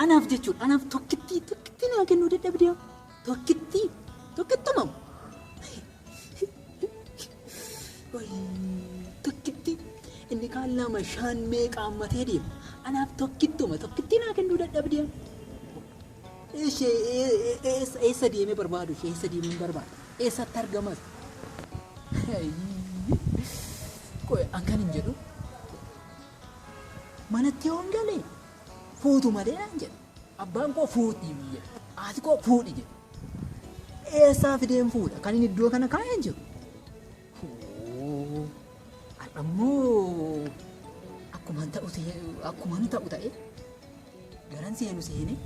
anaaf jechuudha. Anaaf tokkitti naa kennuu dadhabdee tokkittuma. Tokkitti inni kaan lama shan meeqa hammatee deema. Anaaf tokkitti naa kennuu dadhabdee. Eessa deemee barbaadu ishee eessa deemee hin barbaadu eessatti argamas. Akkan hin jedhu manatti yoo hin galee fuutu malee naan jedha. Abbaan koo fuudhii biyya haati koo fuudhi jedha. Eessaa fideen fuudha kan inni iddoo kana kaa'een jiru. Ammoo akkuma ta'u ta'e garan seenu seenee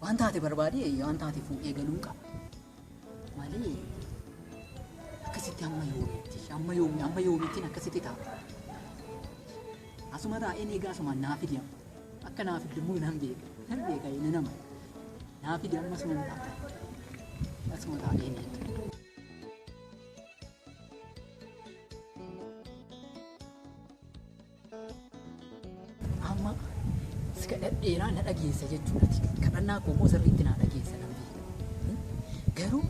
waan taate barbaadee waan taate fuudhee galuu qaba malee akkasitti amma yoomitti akkasitti ta'a. Asuma taa'een egaa asuma naa fidi akka naa fidimmoo nan beeka inni nama naa fidi amma asuma taa'een amma iska dhadheeraa na dhageessa jechuudha. Kadhannaa koo immoo sirriitti na dhageessa nan beeka. Garuu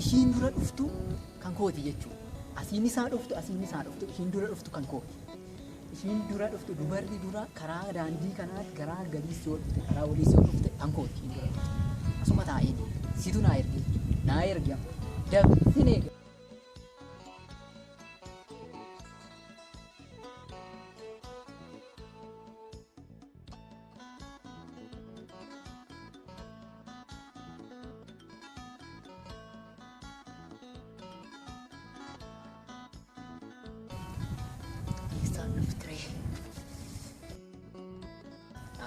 ishiin dura dhuftu kan kooti jechuudha. Asiin isaa dhuftu ishiin dura dhuftu kan kooti. Ishiin dura dhuftu dubarri dura karaa daandii kanaatti karaa gadiis yoo dhufte karaa oliis yoo dhufte kan kooti ishiin dura dhufte. Asuma taa'ee situ naa erge dabsin eega.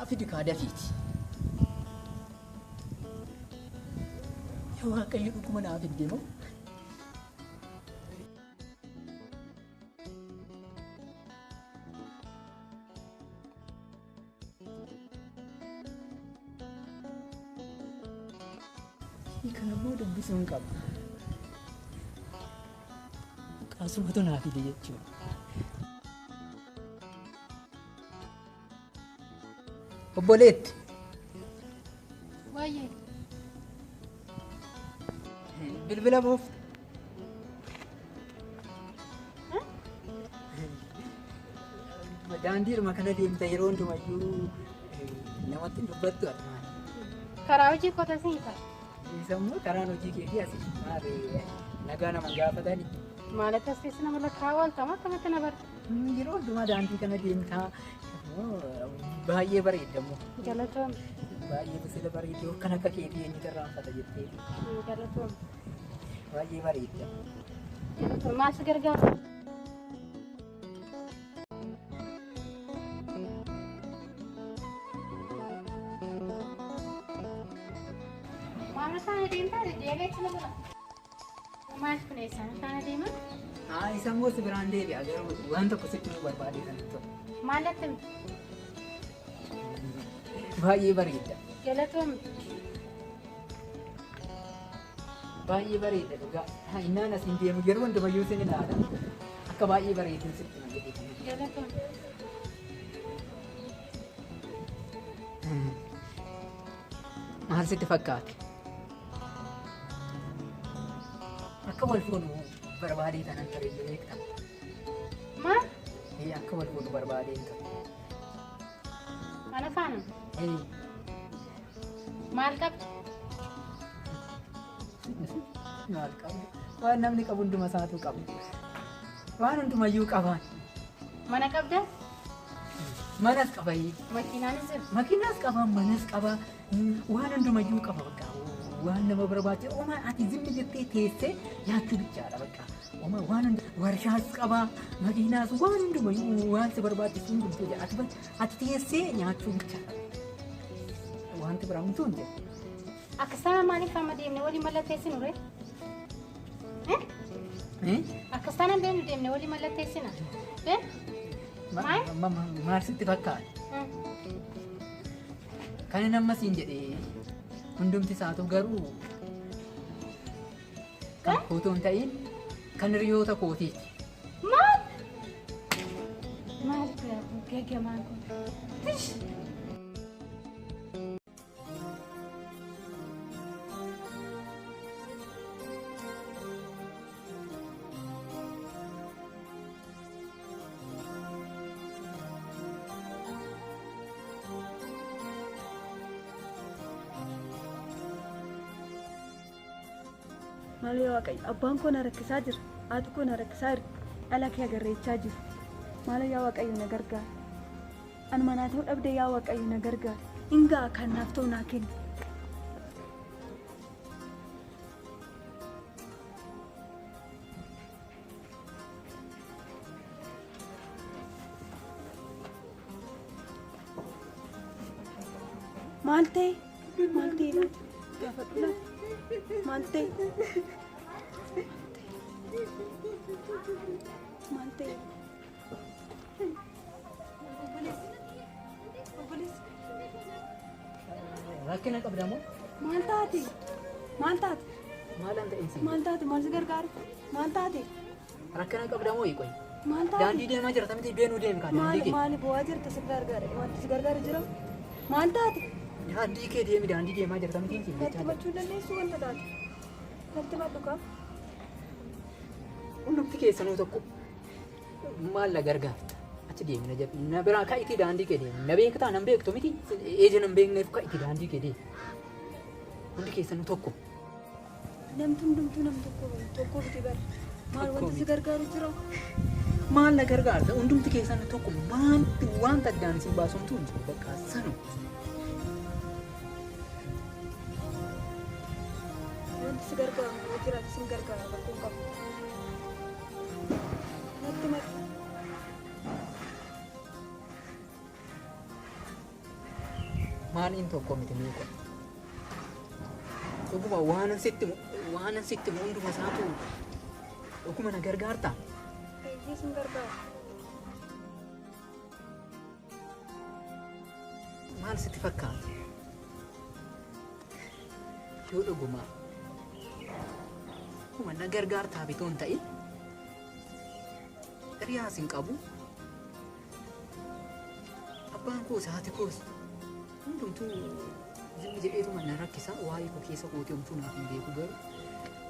Fidi kaadafiiti. Yaa Waaqayyo dhuguma naaf fidde moo? Kana booda dubbisuu hin qabu. Qaasumatu naaf fide jechuudha. Obboleetti. Waayee. Bilbila buuf. Daandiidhuma kana deemta yeroo hundumayyuu namatti dubbattu armaan. Karaa hojii kota siita. Isammoo karaan hojii keetii asii nagaa nama gaafatanii. Maaltu as keessa nama lakkaa'aa waltama akkamitti na barta? Yeroo hundumaa daandii kana deemtaa baay'ee bareedammoo. Galatoom. Baay'ee bisila bareedoo kan akka keetii eenyutu irraanfata jettee. Galatoom. Baay'ee bareedda. Galatoom maal si gargaara? Maal isaan deemtaa? Deemeetti nama lafa. Maal kun eessaan isaan deeman? Isaan gosa biraan deebi'a garuu waan tokko sitti nu barbaadee kan ta'u. Maalatti? Baay'ee bareedda. Galatoom. Baay'ee bareedda dhugaa. Innaan asiin deemu yeroo hundumayyuu sin ilaala. Akka baay'ee bareedin sitti na jedhee. Galatoom. Maal sitti fakkaate? Akka wal fuunu barbaadee tanan bareedee beekta. Maal? Akka wal fuunu barbaadee tanan. Mana faana? Maal qabdu? Maal qabu? Waan namni qabu hunduma isaatu qabu. Waan hundumayyuu qabaan. Mana qabda? Manas qabayii. Makiinaanis jiru? Makiinaas qabaa, manas qabaa. Waan hundumayyuu qaba bakka. Waan nama barbaachisu oma ati zimmi jettee teessee nyaachuu bichaadha bakka. Oma waan warshaas qabaa, makiinaas waan hundumayyuu waan si barbaachisu hundumtuu jira. Ati teessee nyaachuu bichaadha. Wanti biraa hunduu hin jiru. Akkasuma maaliif amma deemnee walii mallatteessinu ree? Akkasuma deemnee walii mallatteessina. Maal sitti fakkaata? Kan inni ammas hin jedhee hundumti isaatu garuu kan kootoo hin ta'in kan hiriyoota kootiiti. Maal? Maal gaggamaan kun? Maal yaa Waaqayyo abbaan koo na rakkisaa jira. Haati koo na rakkisaa jira. Dhala kee agarreechaa jiru. Maal yaa Waaqayyo na gargaara. Ani manaa ta'uu dhabdee yaa Waaqayyo na gargaara. Hingaa kan naaf ta'u naa kenni. Maal ta'e laata? Gaafadhu laata? Maal ta'e? Maal ta'e? Rakkina qabda moo? Maal taate? Maal taate? Maalaan ta'insi? Maal taate? Maal si gargaara? Maal taate? Rakkina qabda moo hiikoy? Maal taate? Daandii deemaa jirta miti beenuu deemu kaa daandii kee. Maali bu'aa jirta si gargaara? Wanti si gargaara jira? Maal taate? Daandii kee deemi daandii deemaa jirta miti hin Natti machuu dandeessu wanta taate? Natti madhu kaa? Hundumti keessanuu tokko maal na gargaarta? Achi deemi na biraa ka'itii daandii kee deemi. Na beektaa nan beektu miti eeja nan beekneef ka'itii daandii kee deemi. Hundi keessanuu tokko. Namni hundumtuu nam tokko biti bara. Maal wanti si gargaaru jira? Maal na gargaarta? Hundumti keessanuu tokko wanta addaan isin baasumtu hin jiru bakka sanu. Wanti si gargaaru yoo jiraate sin gargaara bakkoon qabu. Natti madhu. Maaliin tokko miti miiko. Dhuguma waanan sitti hunduma isaatu dhuguma na gargaarta. Eeyyee sin gargaara. Maal sitti fakkaata? Yoo dhuguma na gargaartaa bitoo hin ta'in hiriyaas hin qabu. Abbaan koos haati koos hundumtuu zimmi jedheetuma na rakkisa waa'ee koo keessa kootee homtuu naaf hin beeku garuu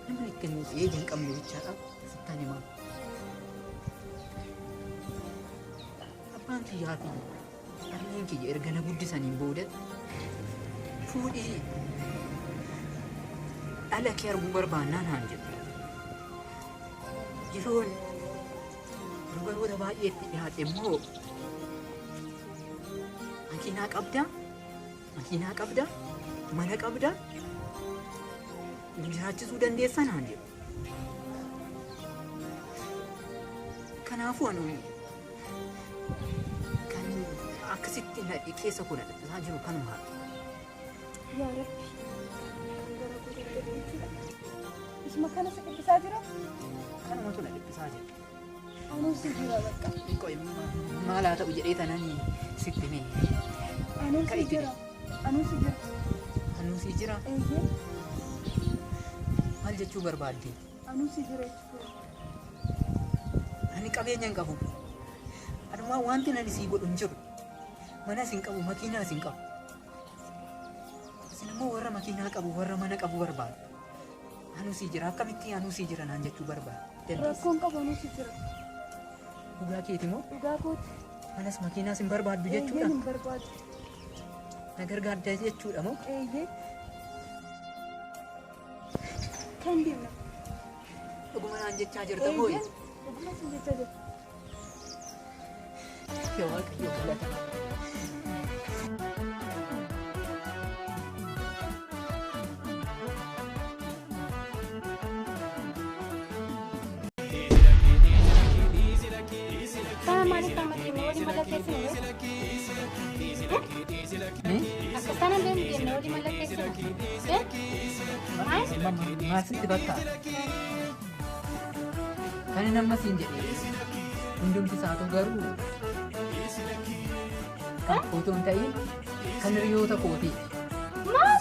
namni itti nuuf eeja hin qabne jechaadha sittaan himaa. Abbaan kiyyaa fi harmeen kiyya erga na guddisaniin booda fuudhii dhala kee arguu barbaannaa naan jedhu. Yeroon dubaroota baay'eetti dhiyaate immoo makiinaa qabdaa, mana qabdaa, jiraachisuu dandeessaa naan jedhu. Kanaafuu anu kan akkasitti keessa koo na dhiphisaa jiru kanuma. Yaa Rabbi. Isuma kana si dhiphisaa jira? Kanumatu na dhiphisaa jira. Anuun si jira bakka. Qoy maal haa ta'u jedhee tananii sitti mee. Anuun si jira. Anuun si jira. Anuun si jira. Eeyyee. Maal jechuu barbaadde? Anuun si jira jechuudha. Ani qabeenya hin qabu. Adumaa wanti nani sii godhu hin jiru. Manas hin qabu, makiinaas hin qabu. Isin immoo warra makiinaa qabu, warra mana qabu barbaadu. Anuu si jira akkamitti anuu si jira naan jechuu barbaadu. Rakkoon qabu anuun si jira. Dhugaa keeti moo? Dhugaa kooti. Manas makiinaas hin barbaaddu jechuudha. Eeyyee hin barbaadu. Na gargaarta jechuudha moo? Eeyyee. Kan deemna. Dhuguma naan jechaa jirta moo? Eeyyee. Dhuguma si jechaa jirta. Yaa Waaqayyo galata. Sana maaliif amatti wali mallatteessina? Akka sana deemne wali mallatteessina. Maasitti bakka. Kan inni amma siin jedhee hundumti isaatu garuu kan otoo hin ta'in kan hiriyoota kooti. Maal?